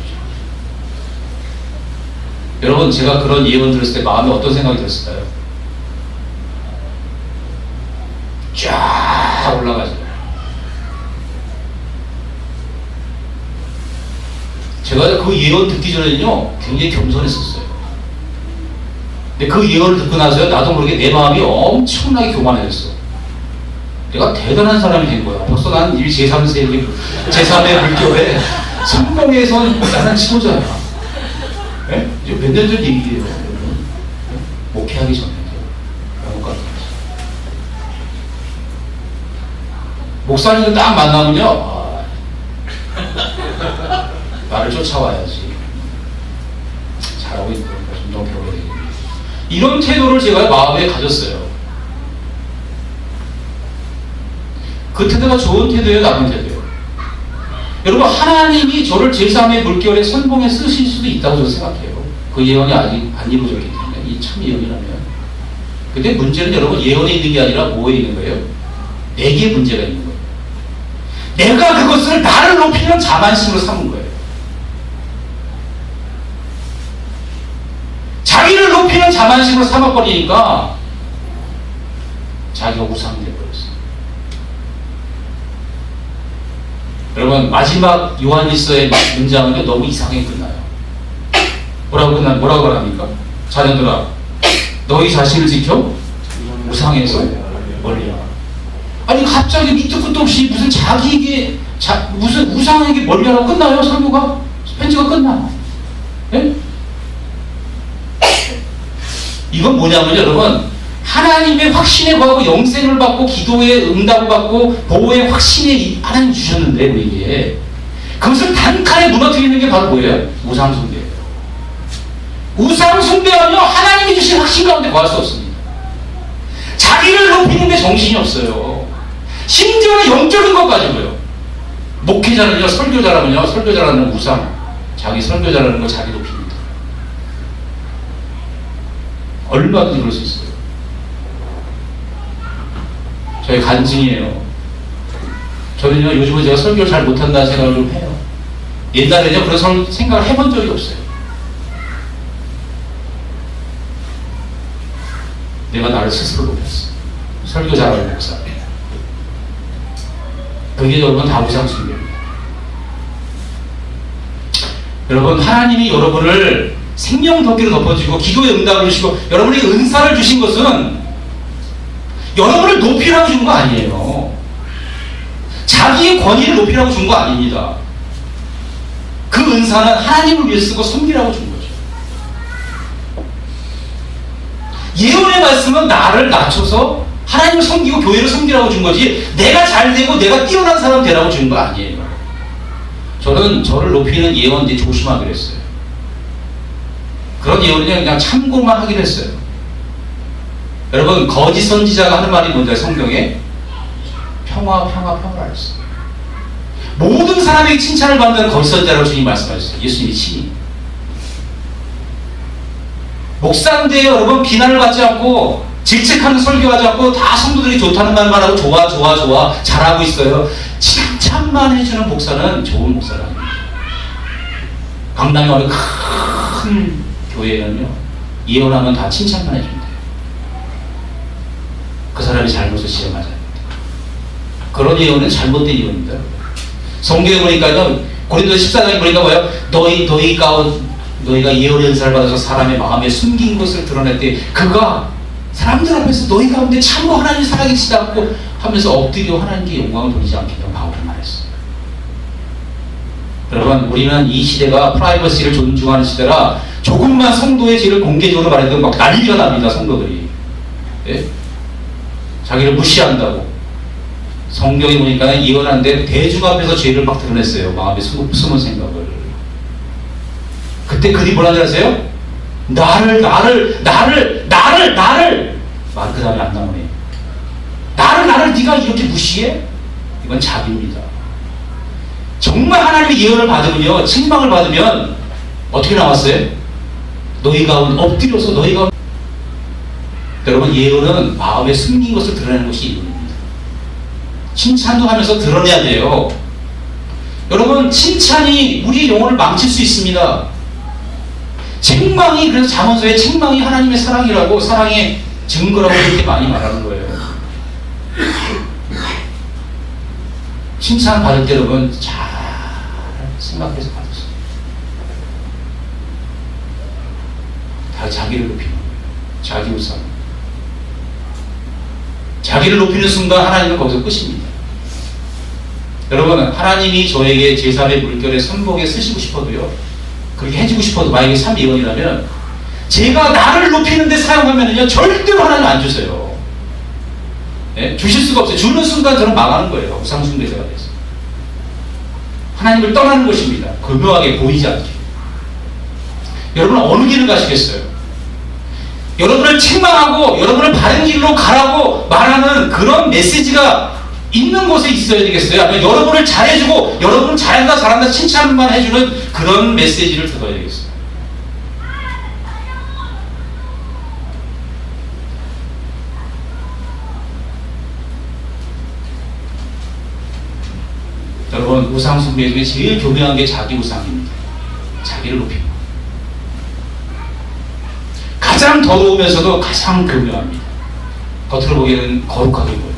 여러분, 제가 그런 예언 들었을 때 마음에 어떤 생각이 들었을까요? 쫙 올라가죠. 제가 그 예언 듣기 전에는요, 굉장히 겸손했었어요. 근데 그 예언을 듣고 나서요, 나도 모르게 내 마음이 엄청나게 교만해졌어. 내가 대단한 사람이 된 거야. 벌써 난 이미 제3세기, 제3의 물결에 성공에선 나는 지도자야. 네? 이제 몇 년 전 얘기예요. 목회하기 전에. 목사님을 딱 만나면요, 나를 쫓아와야지. 잘하고 있는 거니까 좀 더 배워야 되겠네. 이런 태도를 제가 마음에 가졌어요. 그 태도가 좋은 태도예요, 나쁜 태도예요? 여러분, 하나님이 저를 제3의 물결의 선봉에 쓰실 수도 있다고 저는 생각해요. 그 예언이 아직 안 이루어졌기 때문에, 이 참 예언이라면. 근데 문제는 여러분, 예언에 있는 게 아니라 뭐에 있는 거예요? 내게 문제가 있는 거예요. 내가 그것을 나를 높이는 자만심으로 삼은 거예요. 자기를 높이는 자만심으로 삼아버리니까 자기가 우상이 되어버렸어요. 여러분, 마지막 요한일서의 문장은요, 너무 이상하게 끝나요. 뭐라고 말합니까? 자녀들아, 너희 자신을 지켜 우상에서 멀리하라. 아니, 갑자기 밑도 끝도 없이 무슨 자기에게, 무슨 우상에게 멀리하라고 끝나요? 설교가? 편지가 끝나. 네? 이건 뭐냐면 여러분, 하나님의 확신에 구하고 영생을 받고 기도의 응답을 받고 보호의 확신에 하나님 주셨는데 우리에게 그것을 단칼에 무너뜨리는 게 바로 뭐예요? 우상숭배예요. 우상숭배하며 하나님이 주신 확신 가운데 구할 수 없습니다. 자기를 높이는 데 정신이 없어요. 심지어는 영적인 것 가지고요. 목회자는요, 설교자라는 우상, 자기 설교자라는 거 자기 높입니다. 얼마든지 그럴 수 있어요. 저희 간증이에요. 저는요, 요즘은 제가 설교를 잘 못한다는 생각을 좀 해요. 옛날에는요, 그런 생각을 해본 적이 없어요. 내가 나를 스스로 높였어. 설교 잘하는 목사. 그게 여러분 다 우상숭배입니다. 여러분, 하나님이 여러분을 생명 덮개로 덮어주고 기도의 응답을 주시고 여러분에게 은사를 주신 것은 여러분을 높이라고 준 거 아니에요. 자기의 권위를 높이라고 준 거 아닙니다. 그 은사는 하나님을 위해 쓰고 섬기라고 준 거죠. 예언의 말씀은 나를 낮춰서 하나님을 섬기고 교회를 섬기라고 준 거지, 내가 잘되고 내가 뛰어난 사람 되라고 준 거 아니에요. 저는 저를 높이는 예언 조심하기로 했어요. 그런 예언은 그냥 참고만 하기로 했어요. 여러분, 거짓 선지자가 하는 말이 뭔지 성경에? 평화라 했어요. 모든 사람에게 칭찬을 받는 거짓 선지자라고 주님 말씀하셨어요. 예수님이 친히. 목사인데 여러분, 비난을 받지 않고 질책하는 설교하지 않고 다 성도들이 좋다는 말만 하고 좋아 잘하고 있어요. 칭찬만 해주는 목사는 좋은 목사가 아닙니다. 강남에 어느 큰 교회는요, 예언하면 다 칭찬만 해줍니다. 그 사람이 잘못을 시험하지 않습니다. 그런 예언은 잘못된 예언입니다. 성경에 보니까요, 고린도서 14장에 보니까 뭐예요? 너희가 예언의 은사를 받아서 사람의 마음에 숨긴 것을 드러낼 때 그가 사람들 앞에서 너희 가운데 참고 하나님을 살아계시지 않고 하면서 엎드려 하나님께 영광을 돌리지 않겠다고 바울은 말했어요. 여러분, 우리는 이 시대가 프라이버시를 존중하는 시대라 조금만 성도의 죄를 공개적으로 말해도 막 난리가 납니다. 성도들이. 예? 자기를 무시한다고. 성경에 보니까 예언하는데 대중 앞에서 죄를 막 드러냈어요. 마음에 숨은 생각을. 그때 그들이 뭐라 그러세요? 나를 말 그 다음에 안 나오네. 나를 네가 이렇게 무시해? 이건 자비입니다. 정말 하나님의 예언을 받으면요, 책망을 받으면 어떻게 나왔어요? 너희 가운데 엎드려서 너희 가운데. 여러분, 예언은 마음에 숨긴 것을 드러내는 것이 예언입니다. 칭찬도 하면서 드러내야 돼요. 여러분, 칭찬이 우리의 영혼을 망칠 수 있습니다. 책망이, 그래서 잠언서에 책망이 하나님의 사랑이라고, 사랑의 증거라고 그렇게 많이 말하는 거예요. 칭찬 받을 때 여러분 잘 생각해서 받으세요. 다 자기를 높이는 거예요. 자기 우상. 자기를 높이는 순간 하나님은 거기서 끝입니다. 여러분, 하나님이 저에게 제3의 물결의 선봉에 쓰시고 싶어도요, 그렇게 해주고 싶어도 만약에 3예언이라면 제가 나를 높이는 데 사용하면요 절대로 하나님 안 주세요. 네? 주실 수가 없어요. 주는 순간 저는 망하는 거예요. 우상숭배자가 돼서. 하나님을 떠나는 것입니다. 교묘하게 보이지 않게. 여러분은 어느 길을 가시겠어요? 여러분을 책망하고 여러분을 바른 길로 가라고 말하는 그런 메시지가 있는 곳에 있어야 되겠어요? 아니면 여러분을 잘해주고 여러분 잘한다 칭찬만 해주는 그런 메시지를 들어야 되겠어요? 여러분, 우상 숭배 중에 제일 교묘한 게 자기 우상입니다. 자기를 높이는 거. 가장 더러우면서도 가장 교묘합니다. 겉으로 보기에는 거룩하게 보여요.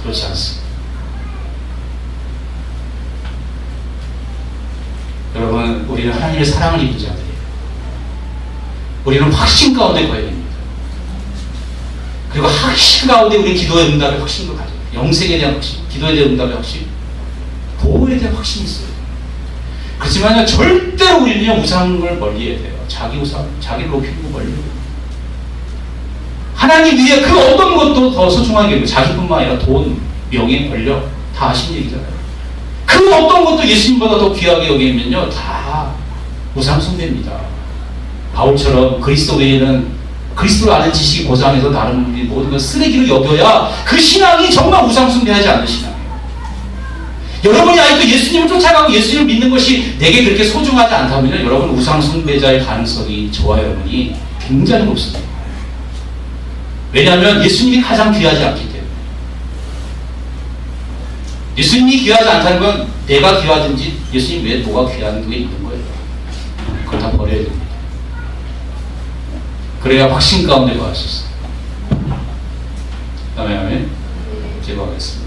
그렇지 않습니다. 여러분, 우리는 하나님의 사랑을 입은 자들이에요. 우리는 확신 가운데 거해야 됩니다. 그리고 확신 가운데 우리 기도의 응답의 확신도 가져요. 영생에 대한 확신, 기도에 대한 응답의 확신, 보호에 대한 확신이 있어요. 그렇지만 절대로 우리는 우상을 멀리해야 돼요. 자기 우상, 자기를 높이고 멀리고. 하나님 위에 그 어떤 것도 더 소중하게 여기고, 자기뿐만 아니라 돈, 명예, 권력 다 하신 얘기잖아요. 그 어떤 것도 예수님보다 더 귀하게 여기면요 다 우상 숭배입니다. 바울처럼 그리스도 외에는 그리스도를 아는 지식이 고상해서 다른 모든 걸 쓰레기로 여겨야 그 신앙이 정말 우상 숭배하지 않는 신앙이에요. 여러분이 아직도 예수님을 쫓아가고 예수님을 믿는 것이 내게 그렇게 소중하지 않다면 여러분 우상 숭배자의 가능성이 저와 여러분이 굉장히 높습니다. 왜냐하면 예수님이 가장 귀하지 않기 때문에. 예수님이 귀하지 않다는 건 내가 귀하든지 예수님 외에 뭐가 귀한 게 있는 거예요. 그걸 다 버려야 됩니다. 그래야 확신 가운데 거할 수 있어요. 아멘, 아멘. 제가 하겠습니다.